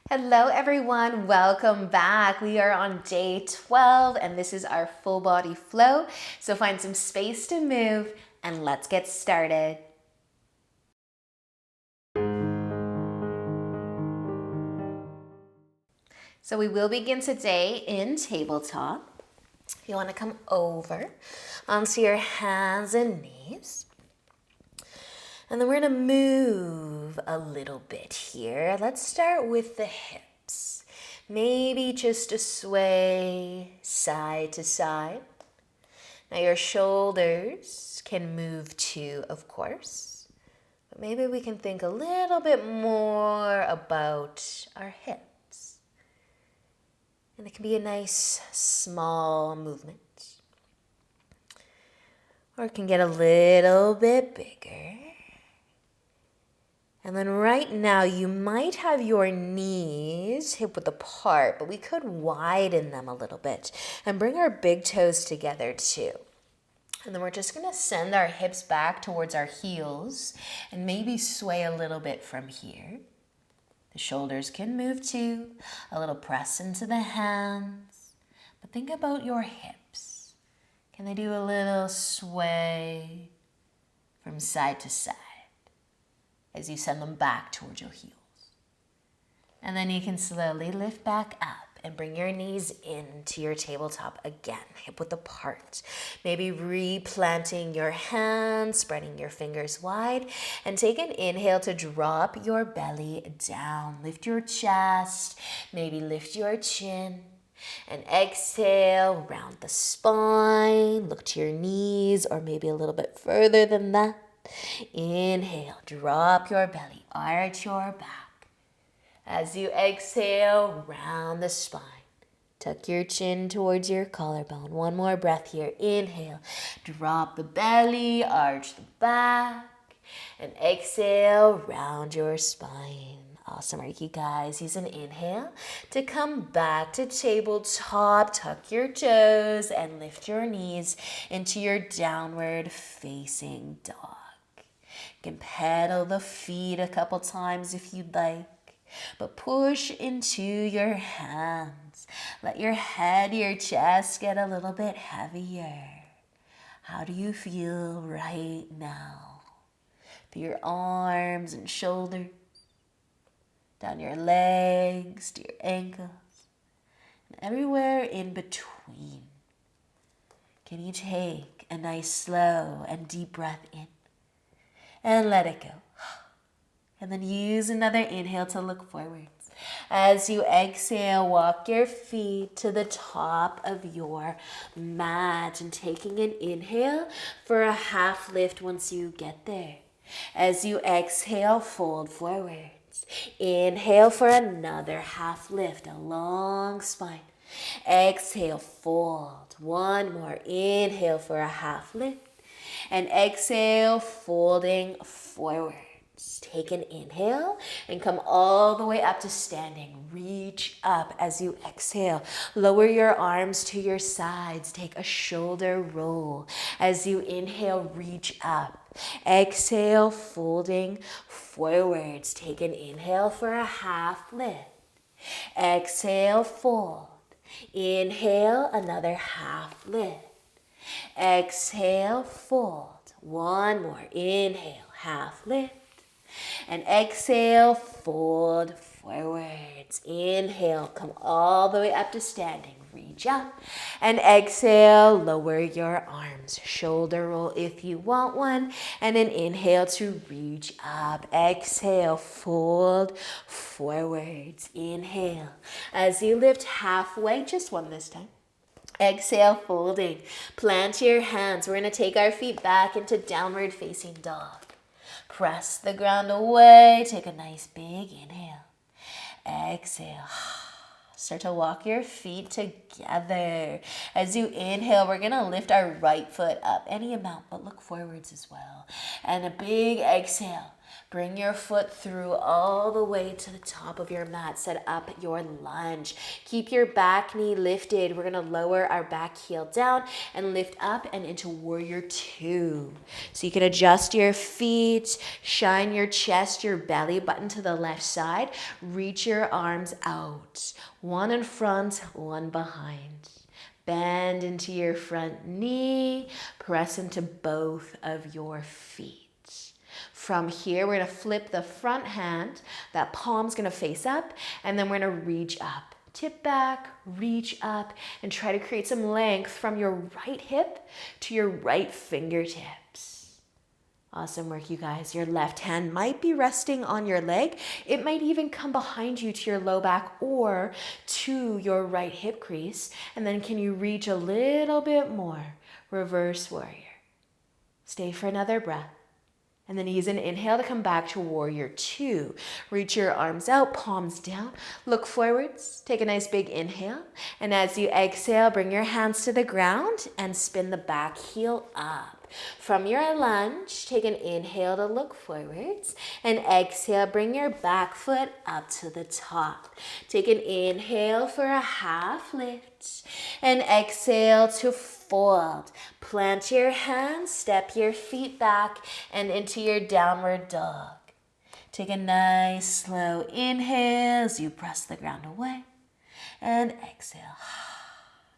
Hello everyone, welcome back. We are on day 12 and this is our full body flow. So find some space to move and let's get started. So we will begin today in tabletop. You want to come over onto your hands and knees. And then we're going to move a little bit here. Let's start with the hips. Maybe just a sway side to side. Now your shoulders can move too, of course. But maybe we can think a little bit more about our hips. And it can be a nice small movement. Or it can get a little bit bigger. And then right now you might have your knees hip width apart, but we could widen them a little bit and bring our big toes together too. And then we're just gonna send our hips back towards our heels and maybe sway a little bit from here. The shoulders can move too, a little press into the hands. But think about your hips. Can they do a little sway from side to side as you send them back towards your heels? And then you can slowly lift back up and bring your knees into your tabletop again, hip width apart. Maybe replanting your hands, spreading your fingers wide, and take an inhale to drop your belly down. Lift your chest, maybe lift your chin. And exhale, round the spine, look to your knees or maybe a little bit further than that. Inhale, drop your belly, arch your back. As you exhale, round the spine. Tuck your chin towards your collarbone. One more breath here. Inhale, drop the belly, arch the back. And exhale, round your spine. Awesome work, you guys. Use an inhale to come back to tabletop. Tuck your toes and lift your knees into your downward facing dog. You can pedal the feet a couple times if you'd like. But push into your hands. Let your head, your chest get a little bit heavier. How do you feel right now? Through your arms and shoulders, down your legs to your ankles, and everywhere in between. Can you take a nice slow and deep breath in and let it go? And then use another inhale to look forwards. As you exhale, walk your feet to the top of your mat and taking an inhale for a half lift once you get there. As you exhale, fold forwards. Inhale for another half lift, a long spine. Exhale, fold. One more. Inhale for a half lift. And exhale, folding forward. Take an inhale and come all the way up to standing. Reach up as you exhale. Lower your arms to your sides. Take a shoulder roll. As you inhale, reach up. Exhale, folding forwards. Take an inhale for a half lift. Exhale, fold. Inhale, another half lift. Exhale, fold. One more. Inhale, half lift. And exhale, fold forwards. Inhale, come all the way up to standing. Reach up. And exhale, lower your arms. Shoulder roll if you want one. And an inhale to reach up. Exhale, fold forwards. Inhale. As you lift halfway, just one this time. Exhale, folding. Plant your hands. We're going to take our feet back into downward facing dog. Press the ground away. Take a nice big inhale. Exhale. Start to walk your feet together. As you inhale, we're going to lift our right foot up any amount, but look forwards as well. And a big exhale. Bring your foot through all the way to the top of your mat. Set up your lunge. Keep your back knee lifted. We're going to lower our back heel down and lift up and into warrior two. So you can adjust your feet, shine your chest, your belly button to the left side. Reach your arms out. One in front, one behind. Bend into your front knee. Press into both of your feet. From here, we're going to flip the front hand. That palm's going to face up, and then we're going to reach up. Tip back, reach up, and try to create some length from your right hip to your right fingertips. Awesome work, you guys. Your left hand might be resting on your leg. It might even come behind you to your low back or to your right hip crease. And then can you reach a little bit more? Reverse warrior. Stay for another breath. And then use an inhale to come back to warrior two. Reach your arms out, palms down. Look forwards. Take a nice big inhale. And as you exhale, bring your hands to the ground and spin the back heel up. From your lunge, take an inhale to look forwards. And exhale, bring your back foot up to the top. Take an inhale for a half lift. And exhale to fold. Plant your hands, step your feet back and into your downward dog. Take a nice slow inhale as you press the ground away and exhale.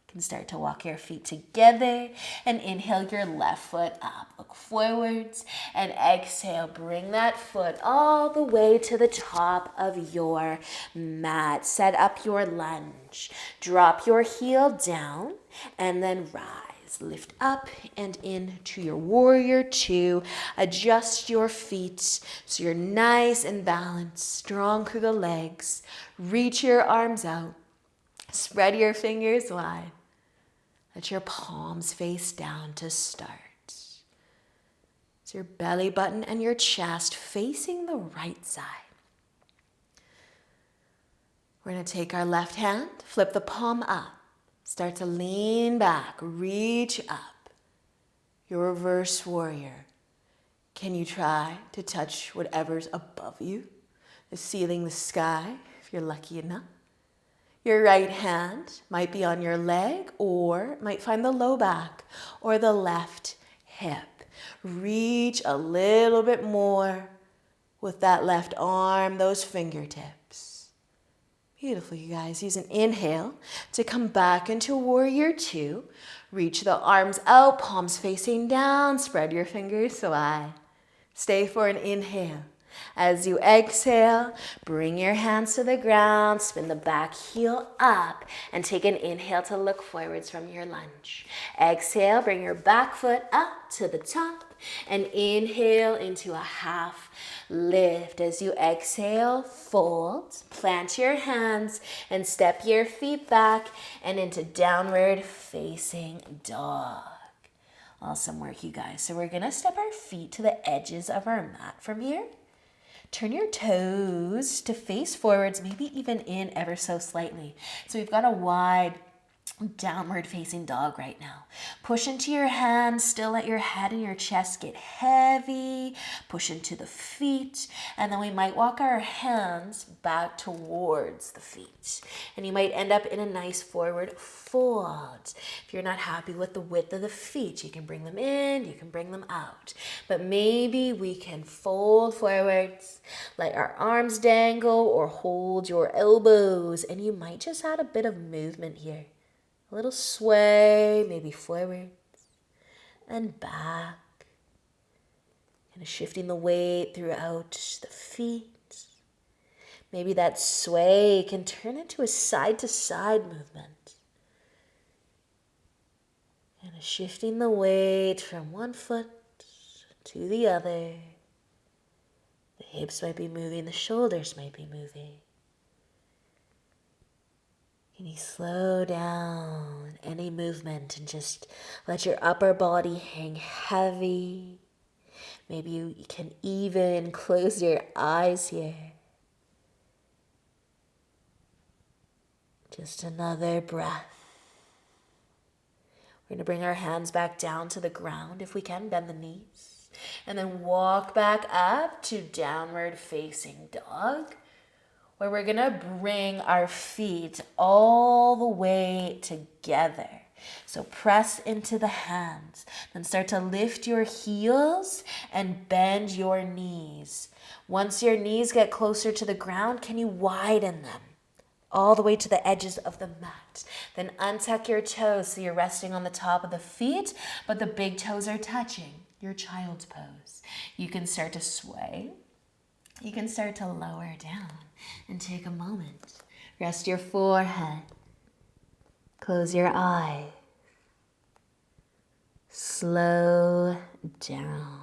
You can start to walk your feet together and inhale your left foot up. Look forwards and exhale. Bring that foot all the way to the top of your mat. Set up your lunge. Drop your heel down and then rise. Lift up and into your warrior two. Adjust your feet so you're nice and balanced, strong through the legs. Reach your arms out. Spread your fingers wide. Let your palms face down to start. So your belly button and your chest facing the right side. We're going to take our left hand, flip the palm up. Start to lean back, reach up. Your reverse warrior. Can you try to touch whatever's above you? The ceiling, the sky, if you're lucky enough. Your right hand might be on your leg or might find the low back or the left hip. Reach a little bit more with that left arm, those fingertips. Beautiful, you guys. Use an inhale to come back into warrior two. Reach the arms out, palms facing down. Spread your fingers wide. Stay for an inhale. As you exhale, bring your hands to the ground. Spin the back heel up and take an inhale to look forwards from your lunge. Exhale, bring your back foot up to the top and inhale into a half lift. As you exhale, fold, plant your hands and step your feet back and into downward facing dog. Awesome work, you guys. So we're going to step our feet to the edges of our mat from here. Turn your toes to face forwards, maybe even in ever so slightly. So we've got a wide downward facing dog right now. Push into your hands, still let your head and your chest get heavy. Push into the feet, and then we might walk our hands back towards the feet. And you might end up in a nice forward fold. If you're not happy with the width of the feet, you can bring them in, you can bring them out. But maybe we can fold forwards, let our arms dangle, or hold your elbows, and you might just add a bit of movement here. A little sway, maybe forwards and back. Kind of shifting the weight throughout the feet. Maybe that sway can turn into a side-to-side movement. Kind of shifting the weight from one foot to the other. The hips might be moving, the shoulders might be moving. Can you slow down any movement and just let your upper body hang heavy? Maybe you can even close your eyes here. Just another breath. We're going to bring our hands back down to the ground. If we can, bend the knees. And then walk back up to downward facing dog, where we're gonna bring our feet all the way together. So press into the hands, then start to lift your heels and bend your knees. Once your knees get closer to the ground, can you widen them all the way to the edges of the mat? Then untuck your toes so you're resting on the top of the feet, but the big toes are touching, your child's pose. You can start to sway. You can start to lower down and take a moment. Rest your forehead. Close your eyes. Slow down.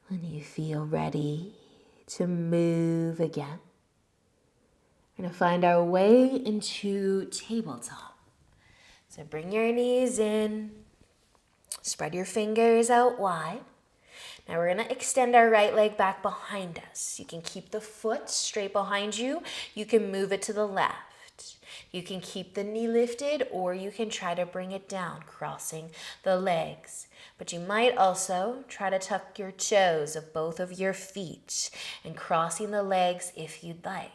When you feel ready to move again, we're going to find our way into tabletop. So bring your knees in, spread your fingers out wide. Now we're going to extend our right leg back behind us. You can keep the foot straight behind you. You can move it to the left. You can keep the knee lifted, or you can try to bring it down, crossing the legs. But you might also try to tuck your toes of both of your feet and crossing the legs if you'd like.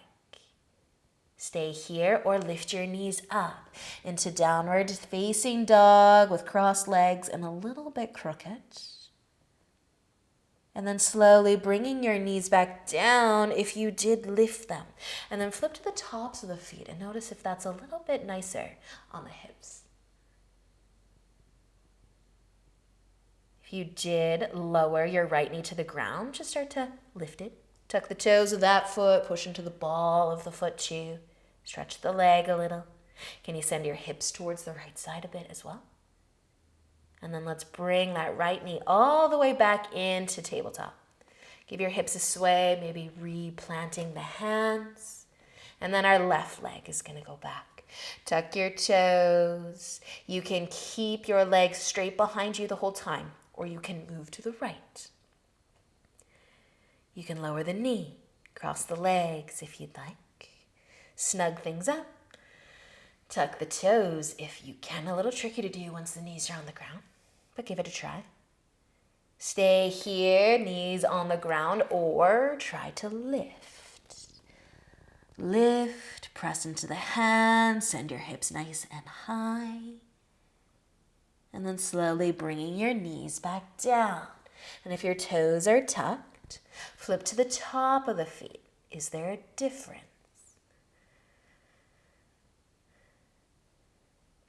Stay here or lift your knees up into downward facing dog with crossed legs and a little bit crooked. And then slowly bringing your knees back down if you did lift them. And then flip to the tops of the feet and notice if that's a little bit nicer on the hips. If you did lower your right knee to the ground, just start to lift it. Tuck the toes of that foot, push into the ball of the foot too. Stretch the leg a little. Can you send your hips towards the right side a bit as well? And then let's bring that right knee all the way back into tabletop. Give your hips a sway, maybe replanting the hands. And then our left leg is going to go back. Tuck your toes. You can keep your legs straight behind you the whole time, or you can move to the right. You can lower the knee, cross the legs if you'd like. Snug things up. Tuck the toes if you can. A little tricky to do once the knees are on the ground, but give it a try. Stay here, knees on the ground, or try to lift. Lift, press into the hands, send your hips nice and high. And then slowly bringing your knees back down. And if your toes are tucked, flip to the top of the feet. Is there a difference?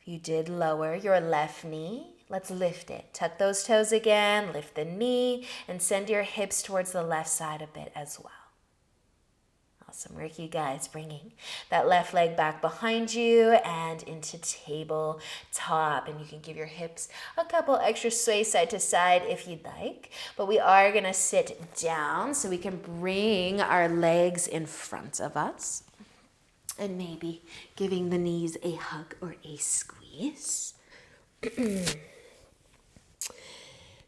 If you did lower your left knee, let's lift it. Tuck those toes again, lift the knee, and send your hips towards the left side a bit as well. Awesome work, you guys. Bringing that left leg back behind you and into tabletop. And you can give your hips a couple extra sway side to side if you'd like. But we are going to sit down so we can bring our legs in front of us. And maybe giving the knees a hug or a squeeze.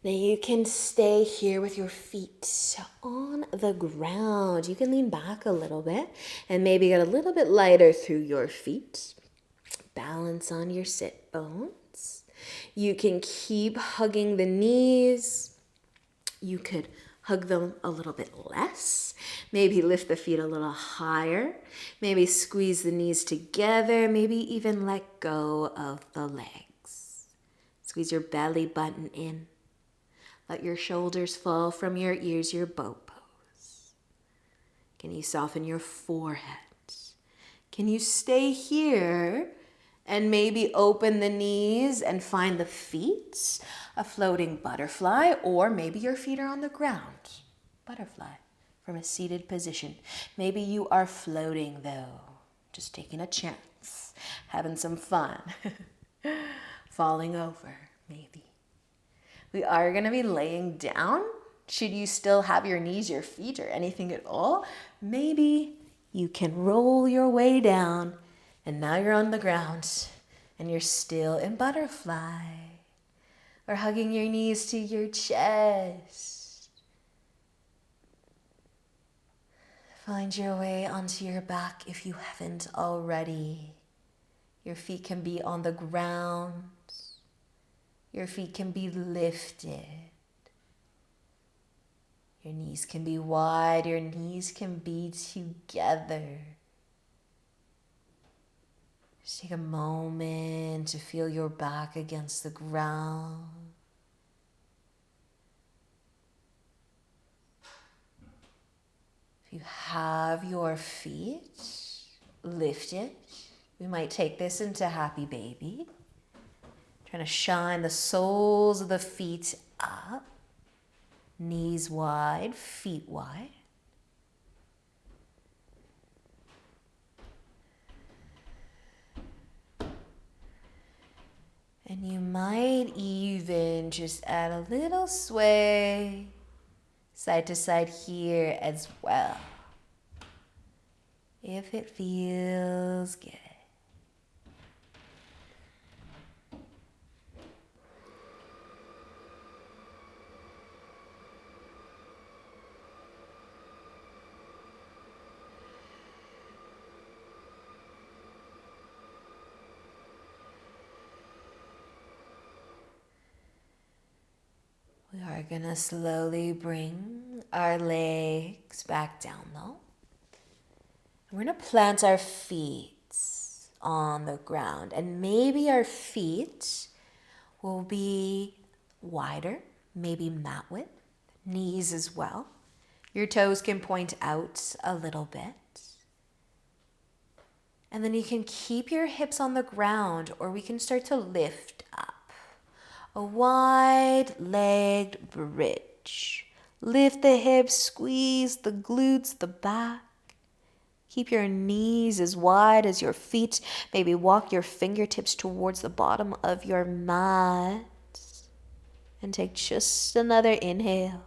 Now you can stay here with your feet on the ground. You can lean back a little bit and maybe get a little bit lighter through your feet. Balance on your sit bones. You can keep hugging the knees. You could hug them a little bit less. Maybe lift the feet a little higher. Maybe squeeze the knees together. Maybe even let go of the legs. Squeeze your belly button in. Let your shoulders fall from your ears, your bow pose. Can you soften your forehead? Can you stay here and maybe open the knees and find the feet, a floating butterfly, or maybe your feet are on the ground. Butterfly from a seated position. Maybe you are floating though, just taking a chance, having some fun, falling over maybe. We are going to be laying down. Should you still have your knees, your feet, or anything at all, maybe you can roll your way down and now you're on the ground and you're still in butterfly. or hugging your knees to your chest. Find your way onto your back if you haven't already. Your feet can be on the ground. Your feet can be lifted. Your knees can be wide. Your knees can be together. Just take a moment to feel your back against the ground. If you have your feet lifted, we might take this into happy baby. Trying to shine the soles of the feet up. Knees wide, feet wide. And you might even just add a little sway side to side here as well, if it feels good. We are gonna slowly bring our legs back down though. We're gonna plant our feet on the ground, and maybe our feet will be wider, maybe mat width, knees as well. Your toes can point out a little bit. And then you can keep your hips on the ground, or we can start to lift up. A wide-legged bridge. Lift the hips, squeeze the glutes, the back. Keep your knees as wide as your feet. Maybe walk your fingertips towards the bottom of your mat. And take just another inhale.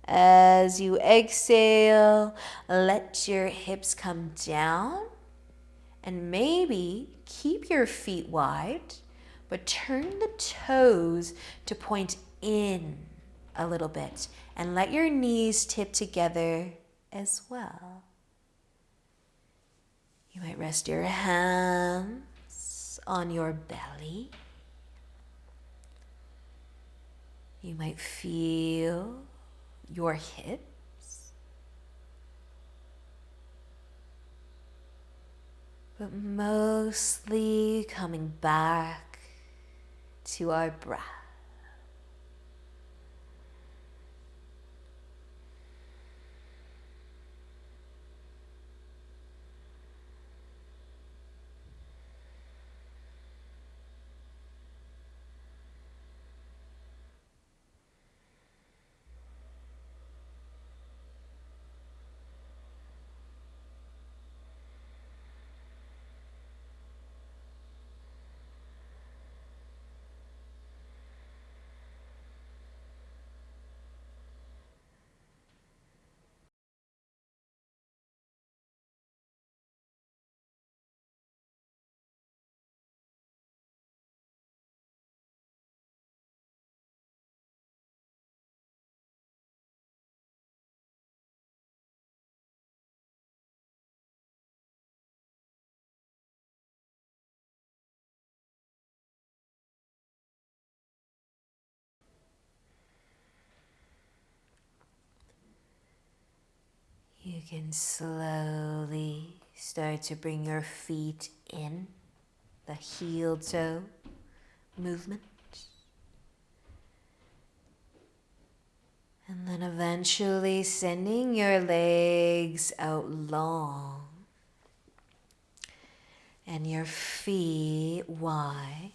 As you exhale, let your hips come down. And maybe keep your feet wide, but turn the toes to point in a little bit. And let your knees tip together as well. You might rest your hands on your belly. You might feel your hips. But mostly coming back to our breath. You can slowly start to bring your feet in, the heel toe movement. And then eventually sending your legs out long and your feet wide.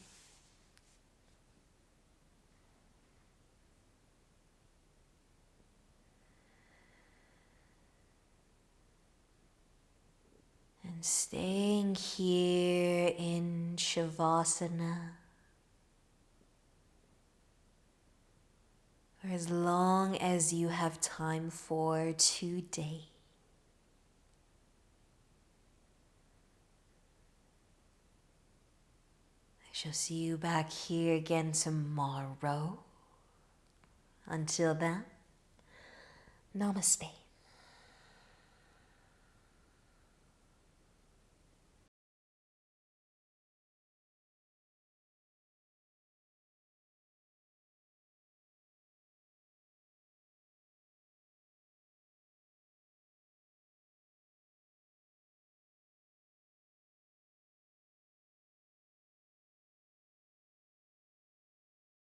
And staying here in Shavasana for as long as you have time for today. shall see you back here again tomorrow. Until then, namaste.